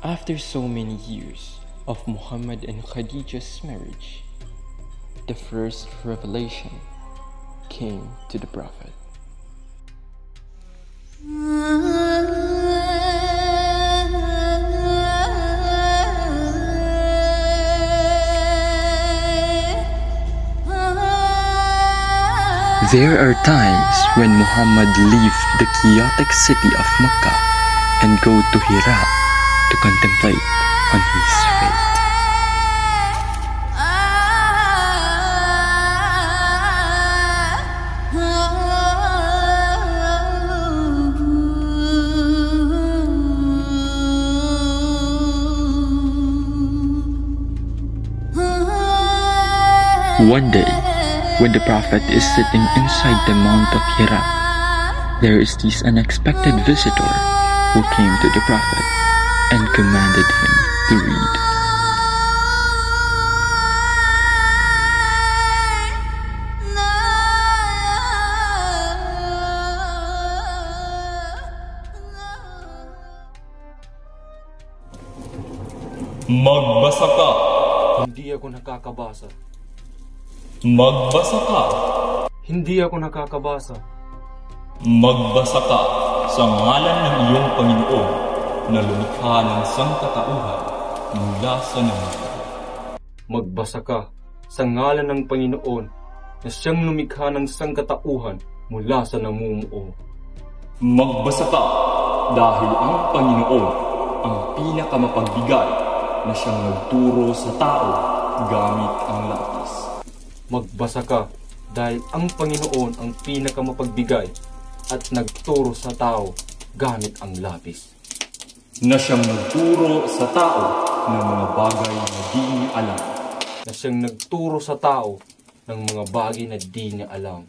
After so many years of Muhammad and Khadija's marriage, the first revelation came to the Prophet. There are times when Muhammad leaves the chaotic city of Mecca and go to Hira to contemplate on his fate. One day, when the Prophet is sitting inside the Mount of Hira, there is this unexpected visitor who came to the Prophet and commanded him to read. Magbasa ka! Hindi ako nakakabasa. Magbasa ka! Hindi ako nakakabasa. Magbasa ka sa ngalan ng iyong Panginoon na lumikha ng sangkatauhan mula sa namatay. Magbasa ka sa ngalan ng Panginoon na siyang lumikha ng sangkatauhan mula sa namumuo. Magbasa ka dahil ang Panginoon ang pinakamapagbigay na siyang nagturo sa tao gamit ang lapis. Magbasa ka dahil ang Panginoon ang pinakamapagbigay at nagturo sa tao gamit ang lapis. Na siyang nagturo sa tao ng mga bagay na di niya alam. Na siyang nagturo sa tao ng mga bagay na di niya alam.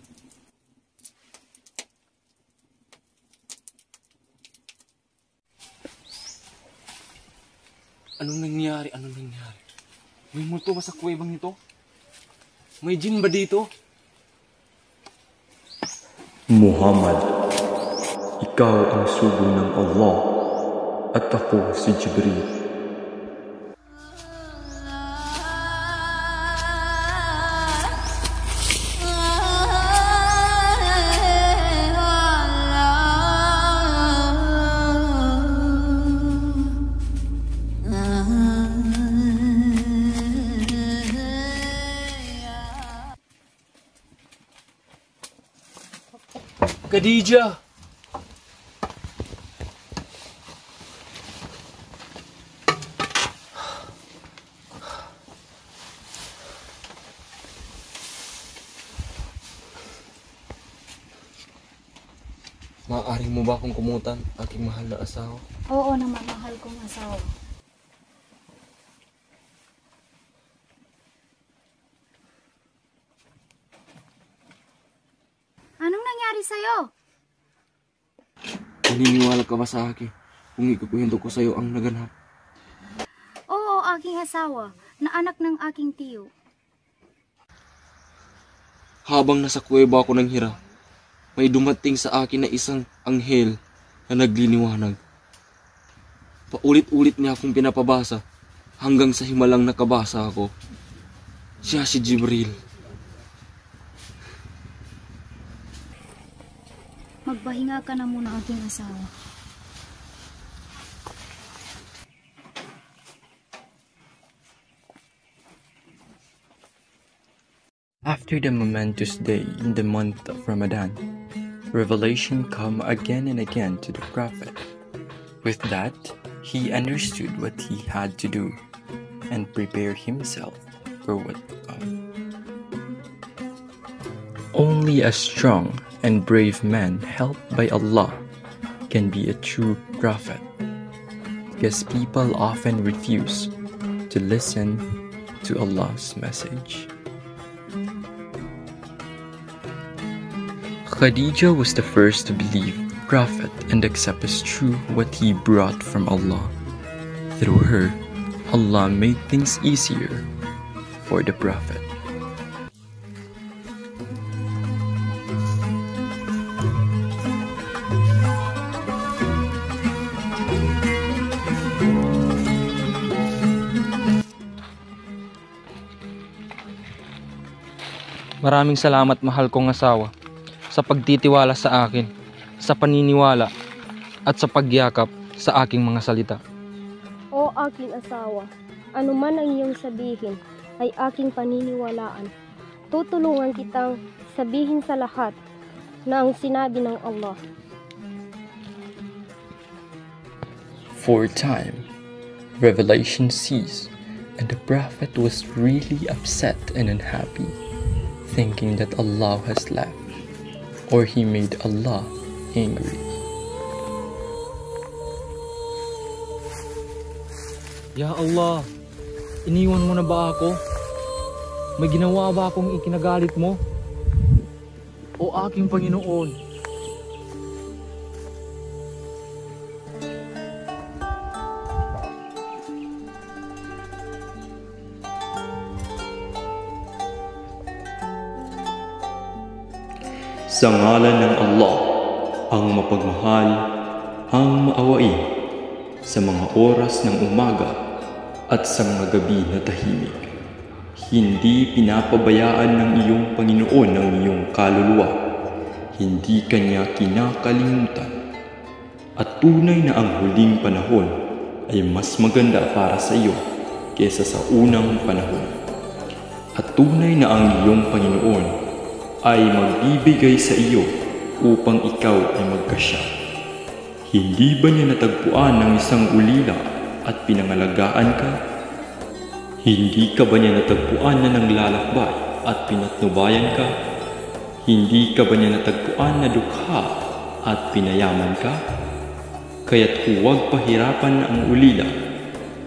Anong nangyari? Anong nangyari? May multo ba sa kuwebang nito? May jinn ba dito? Muhammad, ikaw ang sugo ng Allah at ako si Jibril. Khadija! Maaari mo ba akong kumutan, aking mahal na asawa? Oo naman, mahal kong asawa. Anong nangyari sa'yo? Naniniwala ka ba sa akin kung ikukwento ko sa'yo ang naganap? Oo, aking asawa, na anak ng aking tiyo. Habang nasa kuweba ako ng Hira, may dumating sa akin na isang anghel na nagliliwanag. Paulit-ulit niya akong pinapabasa hanggang sa himalang nakabasa ako. Siya si Jibril. Magpahinga ka na muna, aking asawa. After the momentous day in the month of Ramadan, revelation come again and again to the Prophet. With that, he understood what he had to do and prepare himself for what to come. Only a strong and brave man helped by Allah can be a true prophet, because people often refuse to listen to Allah's message. Khadija was the first to believe the Prophet and accept as true what he brought from Allah. Through her, Allah made things easier for the Prophet. Maraming salamat, mahal kong asawa, sa pagtitiwala sa akin, sa paniniwala, at sa pagyakap sa aking mga salita. O aking asawa, anuman ang iyong sabihin ay aking paniniwalaan. Tutulungan kitang sabihin sa lahat na ang sinabi ng Allah. For a time, revelation ceased, and the Prophet was really upset and unhappy, thinking that Allah has left, or he made Allah angry. Ya Allah, iniwan mo na ba ako? May ginawa ba akong ikinagalit mo? O aking Panginoon? Sa ngalan ng Allah, ang mapagmahal, ang maawain, sa mga oras ng umaga at sa mga gabi na tahimik. Hindi pinapabayaan ng iyong Panginoon ang iyong kaluluwa. Hindi kanya kinakalimutan. At tunay na ang huling panahon ay mas maganda para sa iyo kaysa sa unang panahon. At tunay na ang iyong Panginoon ay magbibigay sa iyo upang ikaw ay magkasya. Hindi ba niya natagpuan ng isang ulila at pinangalagaan ka? Hindi ka ba niya natagpuan na nanglalakbay at pinatnubayan ka? Hindi ka ba niya natagpuan na dukha at pinayaman ka? Kaya't huwag pahirapan ang ulila,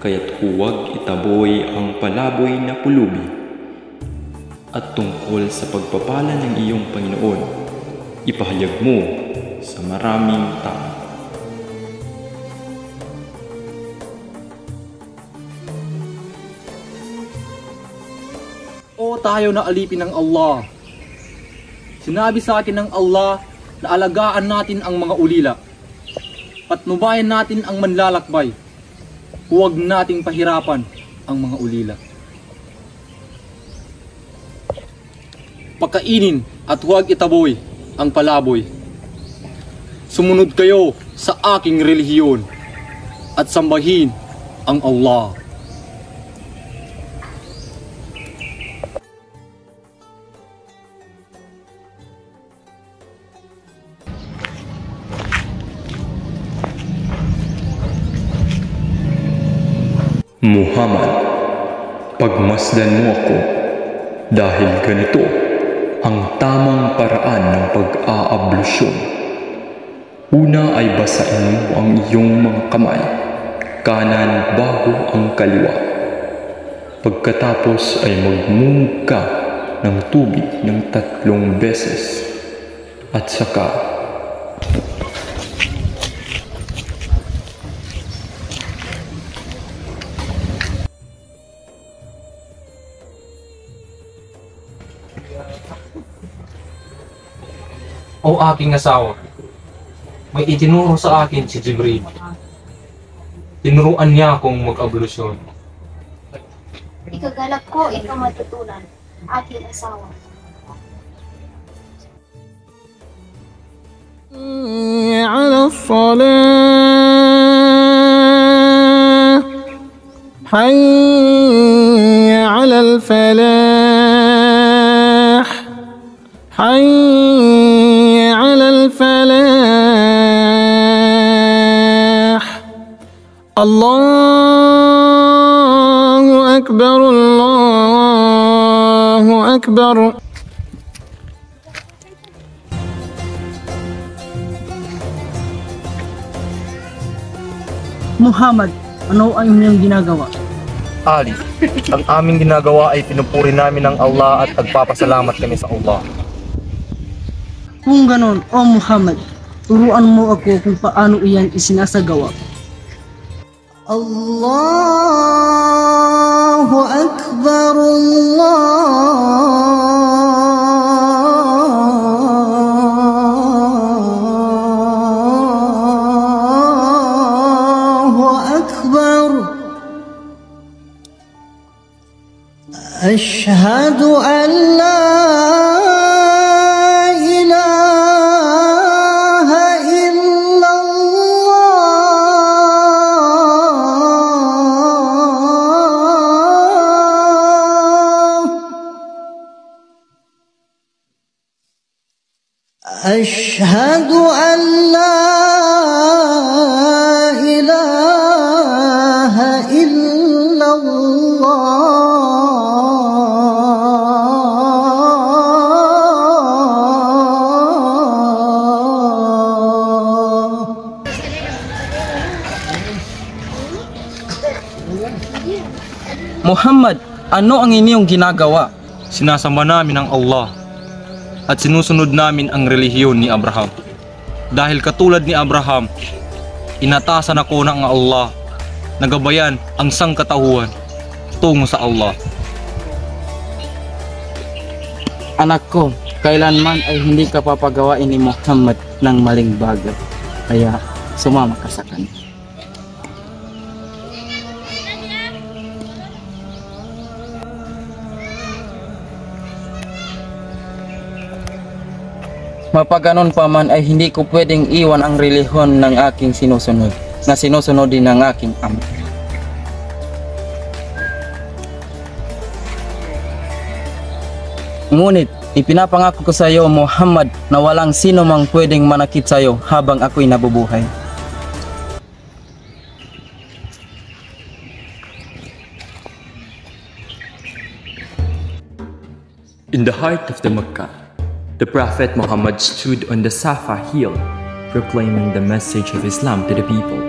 kaya't huwag itaboy ang palaboy na pulubi. At tungkol sa pagpapala ng iyong Panginoon, ipahayag mo sa maraming tao. O tayo na alipin ng Allah. Sinabi sa akin ng Allah na alagaan natin ang mga ulila. Patnubayan natin ang manlalakbay. Huwag nating pahirapan ang mga ulila. Pakainin at huwag itaboy ang palaboy. Sumunod kayo sa aking relihiyon at sambahin ang Allah. Muhammad, pagmasdan mo ako dahil ganito ang tamang paraan ng pag-aablusyon. Una ay basain mo ang iyong mga kamay, kanan bago ang kaliwa. Pagkatapos ay magmumug ka ng tubig ng 3 beses at saka O aking asawa, may itinuro sa akin si Jibril. Tinuruan niya akong mag-ablusyon. Ikagalak ko ito matutunan, aking asawa. على الصلاة حي على الفلاح حي على الفلاح الله أكبر الله أكبر. Muhammad, ano ang inyong ginagawa? Ali, ang aming ginagawa ay pinupuri namin ng Allah at nagpapasalamat kami sa Allah. Kung ganon, O Muhammad, turuan mo ako kung paano iyan isinasagawa. Allahu Akbar, Allahu Akbar. Ashhadu an la Muhammad, ano ang inyong ginagawa? Sinasamba namin ang Allah at sinusunod namin ang relihiyon ni Abraham. Dahil katulad ni Abraham, inatasan ako ng Allah na gabayan ang sangkatauhan tungo sa Allah. Anak ko, kailanman ay hindi ka papagawain ni Muhammad ng maling bagay. Kaya sumama ka sa kanya. Mapaganon pa man ay hindi ko pwedeng iwan ang relihyon ng aking sinusunod, na sinusunod din ng aking ama. Ngunit, ipinapangako ko sa iyo, Muhammad, na walang sino mang pwedeng manakit sa iyo habang ako'y nabubuhay. In the heart of the Mecca, the Prophet Muhammad stood on the Safa hill, proclaiming the message of Islam to the people.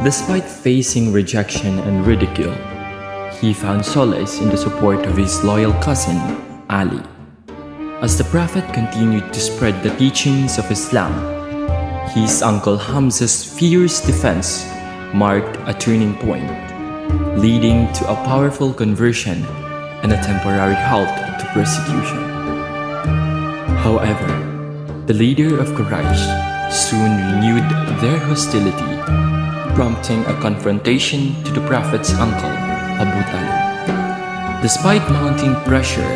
Despite facing rejection and ridicule, he found solace in the support of his loyal cousin, Ali. As the Prophet continued to spread the teachings of Islam, his uncle Hamza's fierce defense marked a turning point, leading to a powerful conversion and a temporary halt to persecution. However, the leader of Quraysh soon renewed their hostility, prompting a confrontation to the Prophet's uncle, Abu Talib. Despite mounting pressure,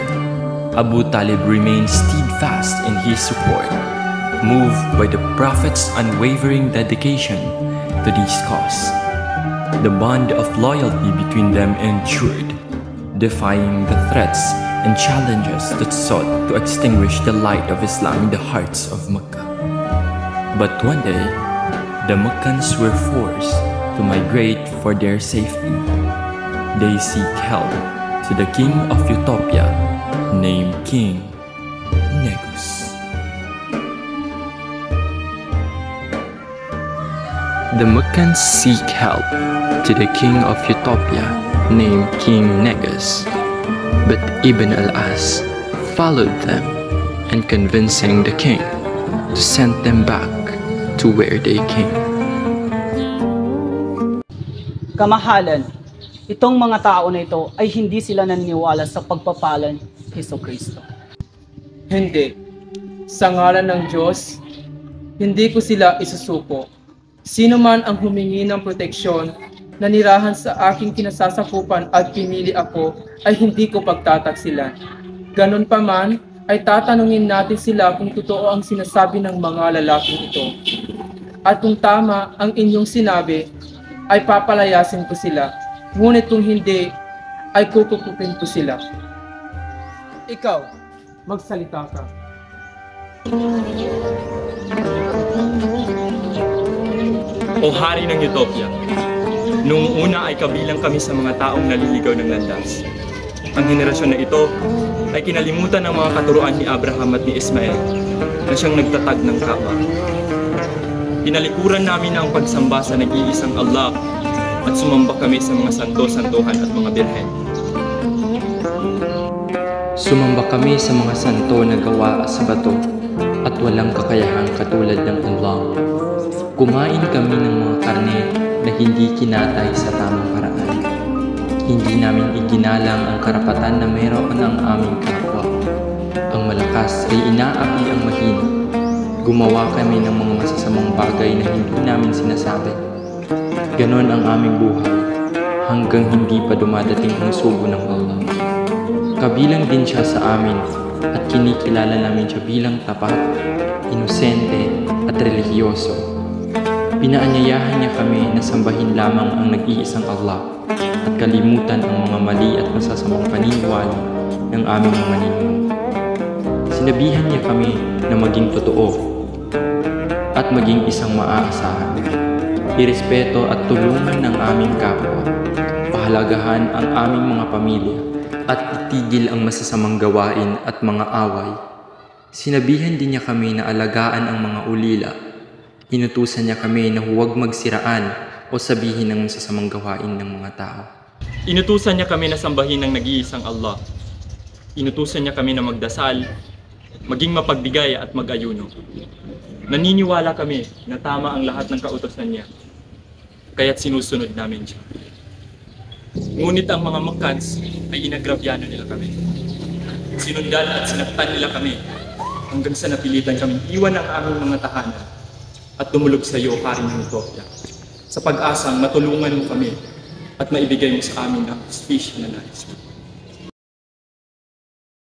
Abu Talib remained steadfast in his support, moved by the Prophet's unwavering dedication to this cause. The bond of loyalty between them endured, defying the threats and challenges that sought to extinguish the light of Islam in the hearts of Mecca. But one day, the Meccans were forced to migrate for their safety. They seek help to the king of Utopia, named King Negus. The Meccans seek help to the king of Utopia, named King Negus. But Ibn al-As followed them and convincing the king to send them back to where they came. Kamahalan, itong mga tao na ito ay hindi sila naniniwala sa pagpapalan ni Jesucristo. Hindi. Sa ngalan ng Diyos, hindi ko sila isusuko. Sino man ang humingi ng proteksyon, nanirahan sa aking kinasasakupan at pinili ako, ay hindi ko pagtataksilan. Ganon pa man, ay tatanungin natin sila kung totoo ang sinasabi ng mga lalaking ito. At kung tama ang inyong sinabi, ay papalayasin ko sila. Ngunit kung hindi, ay kukupupin ko sila. Ikaw, magsalita ka. O Hari ng Utopia, noong una ay kabilang kami sa mga taong naliligaw ng landas. Ang henerasyon na ito ay kinalimutan ng mga katuruan ni Abraham at ni Ismael na siyang nagtatag ng Kaaba. Tinalikuran namin ang pagsamba sa nag-iisang Allah at sumamba kami sa mga santo-santuhan at mga birhen. Sumamba kami sa mga santo na gawa sa bato at walang kakayahang katulad ng Allah. Kumain kami ng mga karne na hindi kinatay sa tamang paraan. Hindi namin iginalang ang karapatan na meron ang aming kapwa. Ang malakas ay inaapi ang mahina. Gumawa kami ng mga masasamang bagay na hindi namin sinasabi. Ganon ang aming buhay hanggang hindi pa dumadating ang sugo ng Allah. Kabilang din siya sa amin at kinikilala namin siya bilang tapat, inosente at relihiyoso. Pinaanyayahan niya kami na sambahin lamang ang nag-iisang Allah at kalimutan ang mga mali at masasamang paniniwala ng aming mga ninuno. Sinabihan niya kami na maging totoo at maging isang maaasahan. Irespeto at tulungan ng aming kapwa. Pahalagahan ang aming mga pamilya at itigil ang masasamang gawain at mga away. Sinabihan din niya kami na alagaan ang mga ulila. Inutusan niya kami na huwag magsiraan o sabihin ng masasamang gawain ng mga tao. Inutusan niya kami na sambahin ng nag-iisang Allah. Inutusan niya kami na magdasal, maging mapagbigay at mag-ayuno. Naniniwala kami na tama ang lahat ng kautosan niya, kaya't sinusunod namin siya. Ngunit ang mga Makkans ay inagrabyano nila kami. Sinundan at sinaktan nila kami hanggang sa napilitan kami iwan ang aming mga tahanan at tumulog sa iyo, hari ng Ethiopia, sa pag-asang matulungan mo kami at maibigay mo sa amin ang hustisya na nais mo.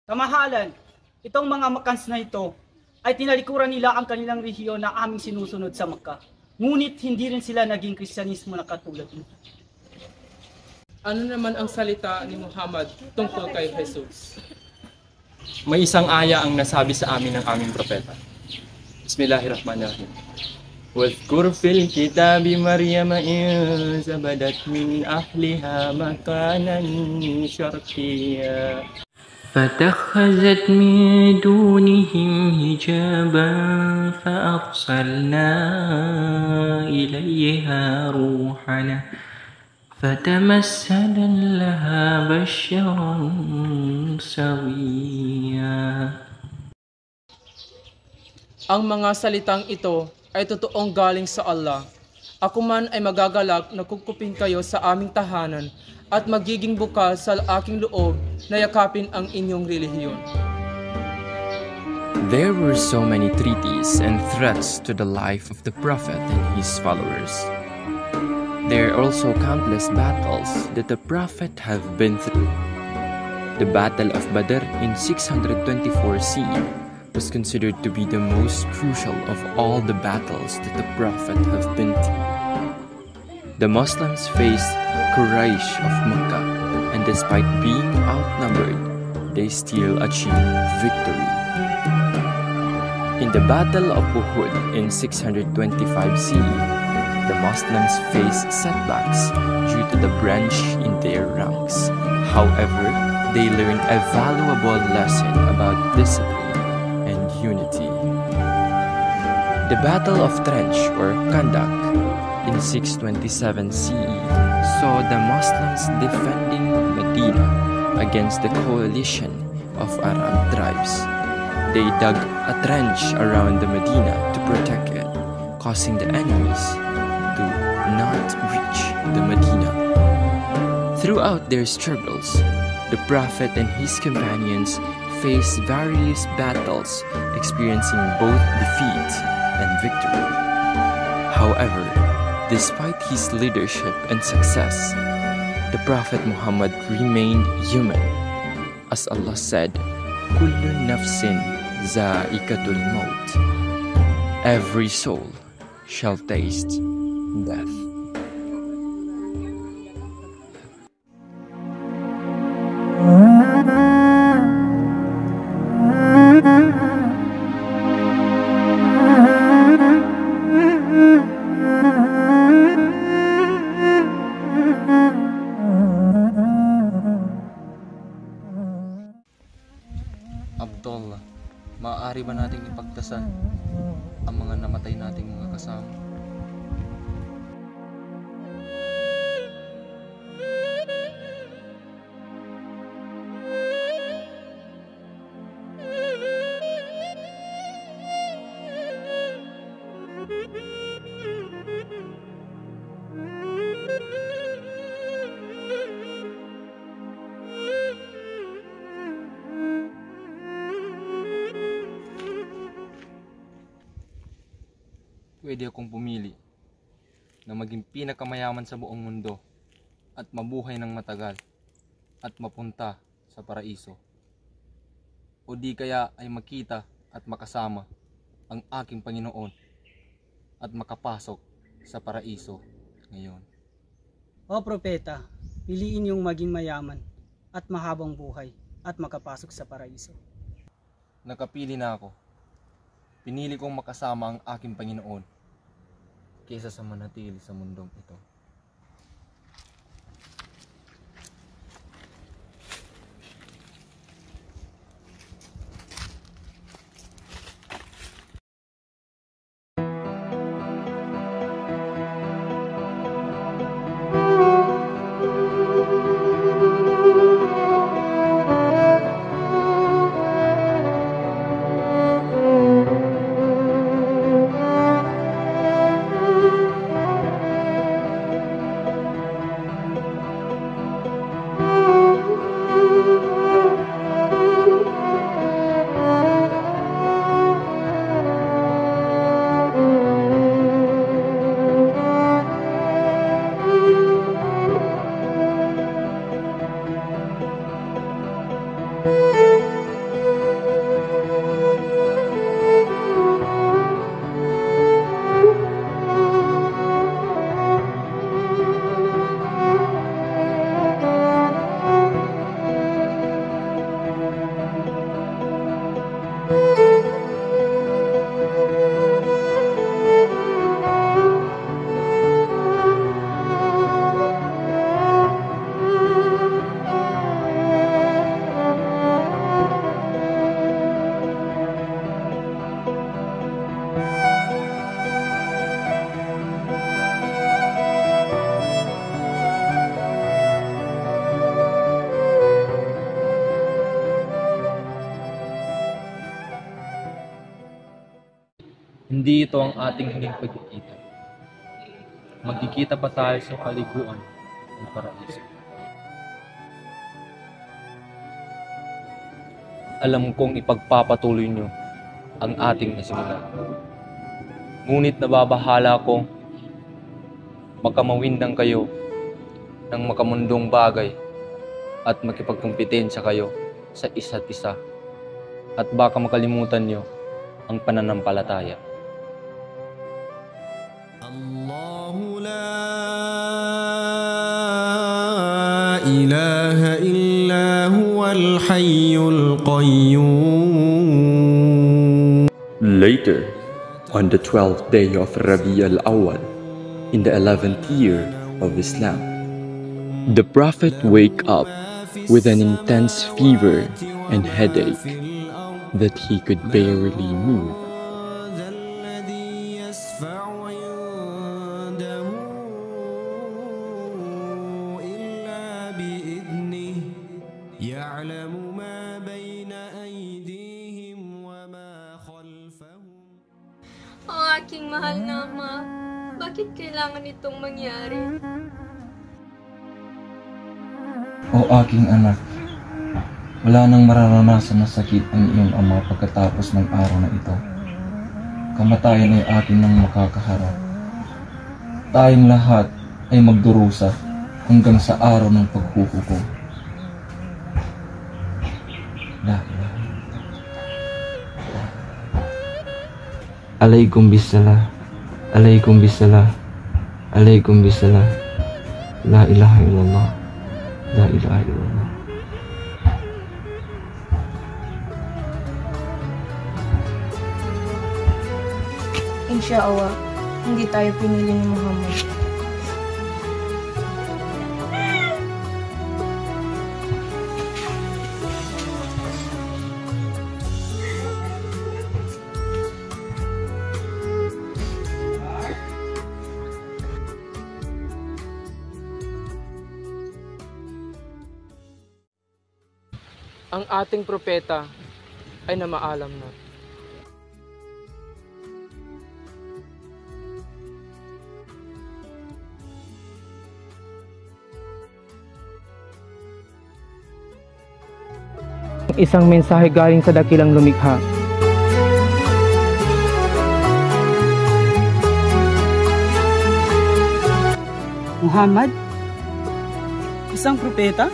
Kamahalan, itong mga Makkans na ito ay tinalikuran nila ang kanilang rehiyon na aming sinusunod sa Makkah. Ngunit hindi rin sila naging Kristyanismo na katulad nito. Ano naman ang salita ni Muhammad tungkol kay Jesus? May isang aya ang nasabi sa amin ng aming propeta. Bismillahirrahmanirrahim. واذكر في الكتاب مريم إذ بدت من أهلها مكانا شرقيا فاتخذت من دونهم حجابا فأرسلنا إليها روحنا فتمثل لها بشرا سويا. Ang mga salitang ito ay totoong galing sa Allah. Ako man ay magagalak na kukupin kayo sa aming tahanan at magiging bukas sa aking loob na yakapin ang inyong relihiyon. There were so many treaties and threats to the life of the Prophet and his followers. There are also countless battles that the Prophet have been through. The Battle of Badr in 624 CE was considered to be the most crucial of all the battles that the Prophet have been through. The Muslims faced Quraysh of Mecca, and despite being outnumbered, they still achieved victory. In the Battle of Uhud in 625 CE, the Muslims faced setbacks due to the branch in their ranks. However, they learned a valuable lesson about discipline and unity. The Battle of Trench or Kandak in 627 CE saw the Muslims defending Medina against the coalition of Arab tribes. They dug a trench around the Medina to protect it, causing the enemies to not reach the Medina. Throughout their struggles, the Prophet and his companions faced various battles, experiencing both defeat and victory. However, despite his leadership and success, the Prophet Muhammad remained human. As Allah said, "Kullu nafsin za'ikatul maut." Every soul shall taste death. Abdullah, maaari ba nating ipagdasal ang mga namatay nating mga kasama? Pwede akong pumili na maging pinakamayaman sa buong mundo at mabuhay ng matagal at mapunta sa paraiso. O di kaya ay makita at makasama ang aking Panginoon at makapasok sa paraiso ngayon. O propeta, piliin yung maging mayaman at mahabang buhay at makapasok sa paraiso. Nakapili na ako. Pinili kong makasama ang aking Panginoon kaysa sa manatili sa mundong ito. hindi ito ang ating huling pagkikita. Magkikita pa tayo sa kaliguan ng paraiso. Alam kong ipagpapatuloy nyo ang ating nasimulan. Ngunit nababahala kong makamawindang kayo ng makamundong bagay at makipagkumpitensya kayo sa isa't isa. At baka makalimutan nyo ang pananampalataya. Allahu la ilaha illa huwal hayyul qayyum. Later, on the 12th day of Rabi al-Awwal, in the 11th year of Islam, the Prophet wake up with an intense fever and headache that he could barely move. Ang aking mahal na ama, bakit kailangan itong mangyari? O aking anak, wala nang mararanasan na sakit ang iyong ama pagkatapos ng araw na ito. Kamatayan ay atin nang makakaharap. Tayong lahat ay magdurusa hanggang sa araw ng paghuhukom. Alaikum bisalah, alaikum bisalah, alaikum bisalah. La ilaha illallah, la ilaha illallah. Insyaallah, hindi tayo pinili ni Muhammad. Ang ating propeta ay namaalam na. Isang mensahe galing sa dakilang lumikha. Muhammad? Isang propeta?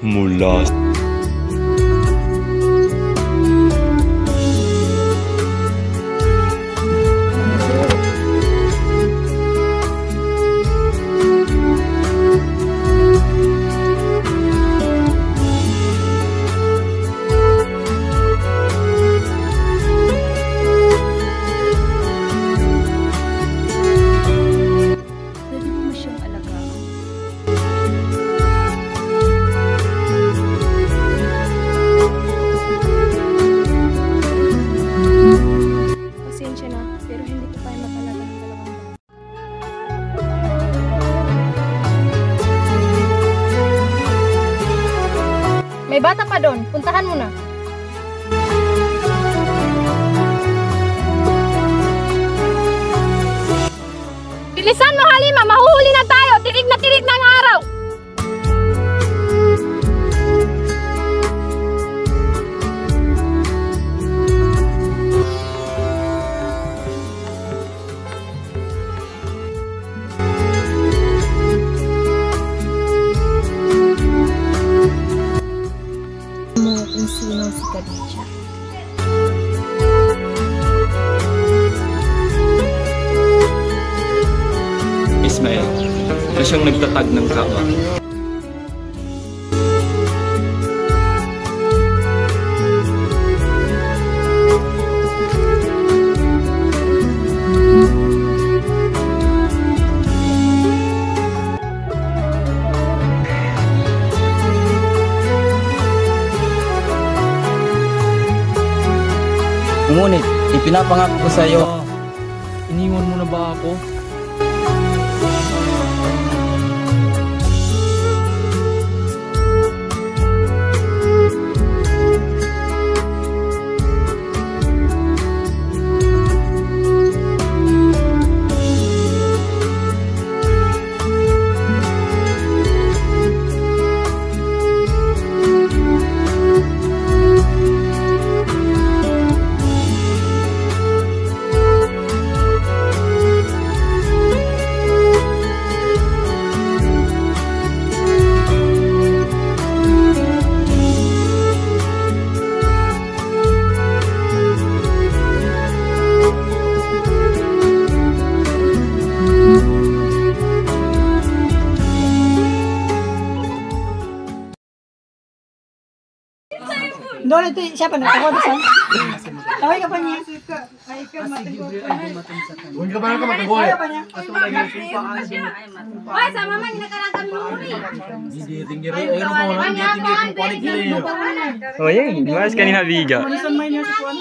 Mula May bata pa doon. Puntahan mo na. Bilisan mo, Halima! Mahuhuli na tayo! Tirik na tirik na ang araw! Kung sino si Khadija. Ismael, na siyang nagtatag ng Kaaba. Ngunit, ipinapangako ko sa iyo. Iniwan mo na ba ako? Doon ito, siapa na? Tawag sa? Tawag ka pa niya. Huwag ka pa matagoy. Hoy, sa mama, nagkaragam mo rin. Hindi tinggi rin. Ayun mo lang. Hindi tinggi kung quality rin. Oh, yan. Mas kanina biga. Malisan may niya sa kuwan.